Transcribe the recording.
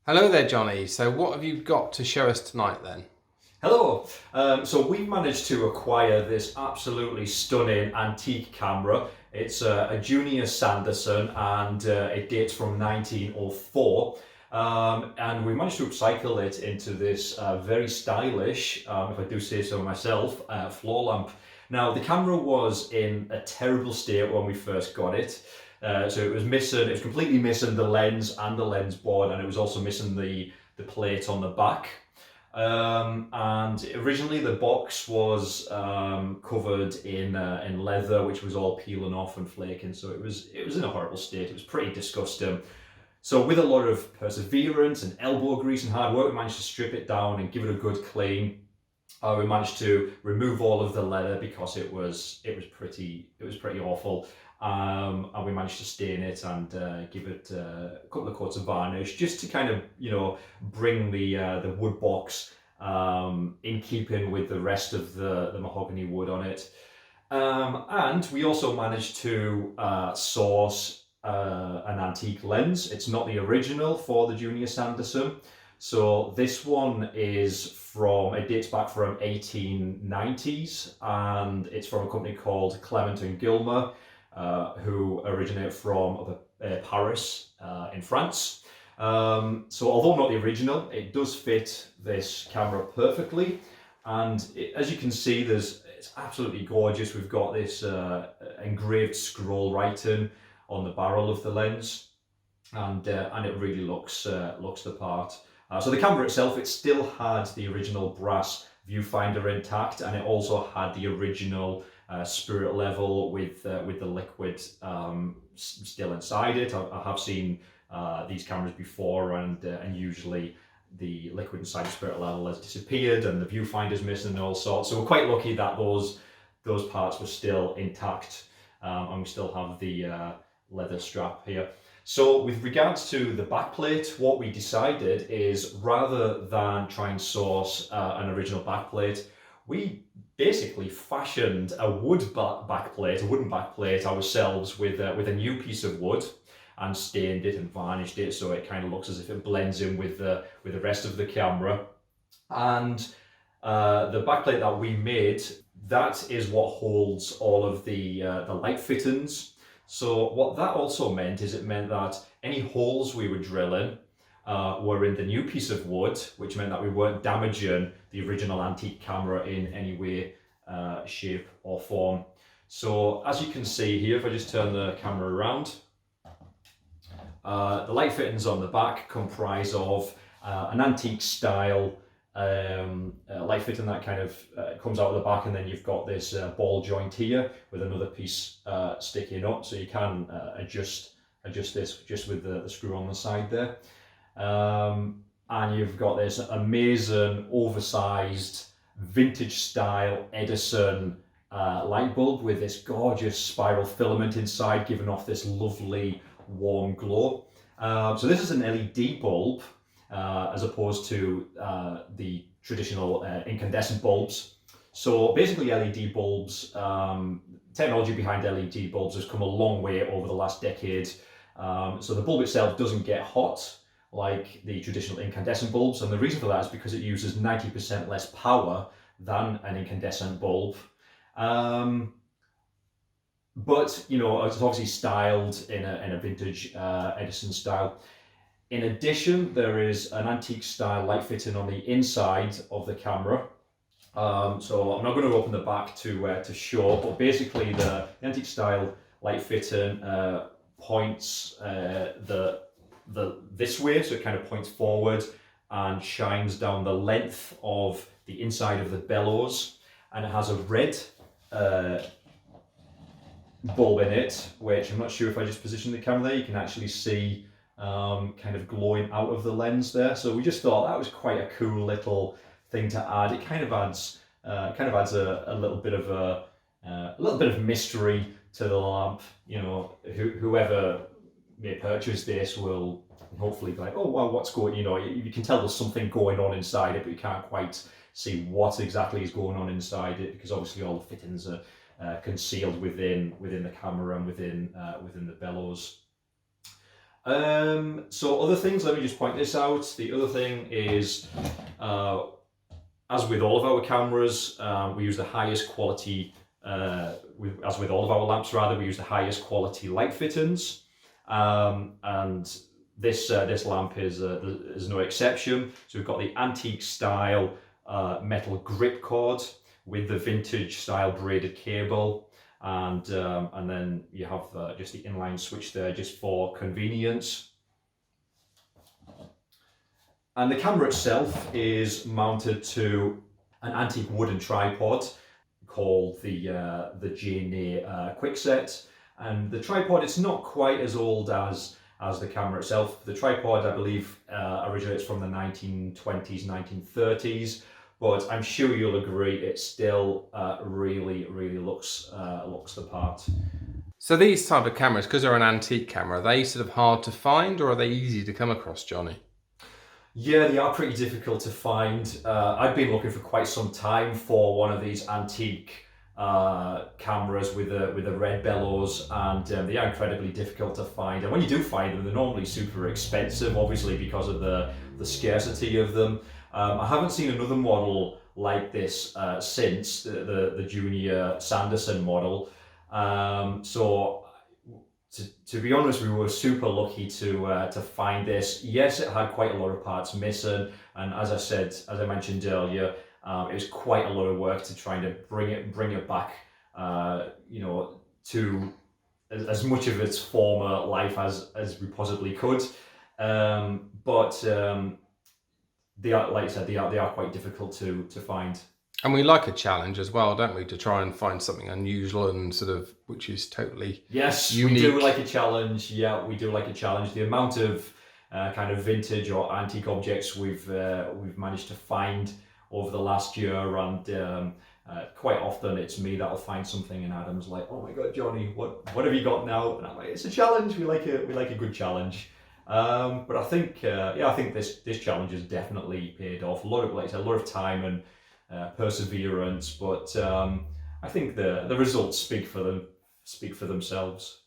Hello there, Johnny. So, what have you got to show us tonight then? Hello. So we've managed to acquire this absolutely stunning antique camera. It's a Junior Sanderson and it dates from 1904. And we managed to upcycle it into this very stylish, if I do say so myself, floor lamp. Now, the camera was in a terrible state when we first got it. So it was completely missing the lens and the lens board, and it was also missing the plate on the back. And originally the box was covered in leather, which was all peeling off and flaking. So it was in a horrible state. It was pretty disgusting. So with a lot of perseverance and elbow grease and hard work, we managed to strip it down and give it a good clean. We managed to remove all of the leather because it was pretty awful. And we managed to stain it and give it a couple of coats of varnish just to kind of bring the wood box in keeping with the rest of the mahogany wood on it. And we also managed to source an antique lens. It's not the original for the Junior Sanderson. So this one it dates back from 1890s, and it's from a company called Clement and Gilmer, who originate from Paris in France. So although not the original, it does fit this camera perfectly. And as you can see, it's absolutely gorgeous. We've got this engraved scroll writing on the barrel of the lens, and it really looks the part. So the camera itself, it still had the original brass viewfinder intact, and it also had the original spirit level with the liquid still inside it. I have seen these cameras before, and usually the liquid inside the spirit level has disappeared and the viewfinder's missing and all sorts. So we're quite lucky that those parts were still intact, and we still have the leather strap here. So with regards to the backplate, what we decided is, rather than try and source an original backplate, we basically fashioned a wooden backplate ourselves with a new piece of wood, and stained it and varnished it so it kind of looks as if it blends in with the rest of the camera. And the backplate that we made, that is what holds all of the light fittings. So what that also meant is, it meant that any holes we were drilling were in the new piece of wood, which meant that we weren't damaging the original antique camera in any way, shape or form. So as you can see here, if I just turn the camera around, the light fittings on the back comprise of an antique style light fitting that kind of comes out of the back, and then you've got this ball joint here with another piece sticking up, so you can adjust this just with the screw on the side there. And you've got this amazing oversized vintage style Edison light bulb with this gorgeous spiral filament inside, giving off this lovely warm glow. So this is an LED bulb, as opposed to the traditional incandescent bulbs. So basically LED bulbs, technology behind LED bulbs has come a long way over the last decade. So the bulb itself doesn't get hot like the traditional incandescent bulbs, and the reason for that is because it uses 90% less power than an incandescent bulb. But it's obviously styled in a vintage Edison style. In addition, there is an antique style light fitting on the inside of the camera. So I'm not going to open the back to show, but basically the antique style light fitting points this way, so it kind of points forward and shines down the length of the inside of the bellows, and it has a red bulb in it, which I'm not sure, if I just position the camera there, you can actually see kind of glowing out of the lens there. So we just thought that was quite a cool little thing to add. It kind of adds a little bit of mystery to the lamp. Whoever may purchase this will hopefully be like, oh well, what's going? You can tell there's something going on inside it, but you can't quite see what exactly is going on inside it, because obviously all the fittings are concealed within the camera and within the bellows. So other things, let me just point this out. The other thing is, as with all of our cameras, we use the highest quality, as with all of our lamps rather, we use the highest quality light fittings. And this lamp is no exception. So we've got the antique style metal grip cord with the vintage style braided cable. And then you have just the inline switch there just for convenience. And the camera itself is mounted to an antique wooden tripod called the J&A Quickset. And the tripod, it's not quite as old as the camera itself. The tripod, I believe, originates from the 1920s, 1930s. But I'm sure you'll agree it still really looks the part. So these type of cameras, because they're an antique camera, are they sort of hard to find, or are they easy to come across, Johnny? Yeah, they are pretty difficult to find. I've been looking for quite some time for one of these antique cameras with the red bellows, and they are incredibly difficult to find. And when you do find them, they're normally super expensive, obviously because of the scarcity of them. I haven't seen another model like this since the Junior Sanderson model. So to be honest, we were super lucky to find this. Yes, it had quite a lot of parts missing, and as I mentioned earlier, it was quite a lot of work to try to bring it back, to as much of its former life as we possibly could. But they are, like I said, they are quite difficult to find. And we like a challenge as well, don't we? To try and find something unusual and sort of, which is totally unique. We do like a challenge. Yeah, we do like a challenge. The amount of kind of vintage or antique objects we've managed to find over the last year, and quite often it's me that'll find something, and Adam's like, "Oh my God, Johnny, what have you got now?" And I'm like, "It's a challenge. We like a good challenge." But I think this challenge has definitely paid off. A lot of time and perseverance, but I think the results speak for themselves.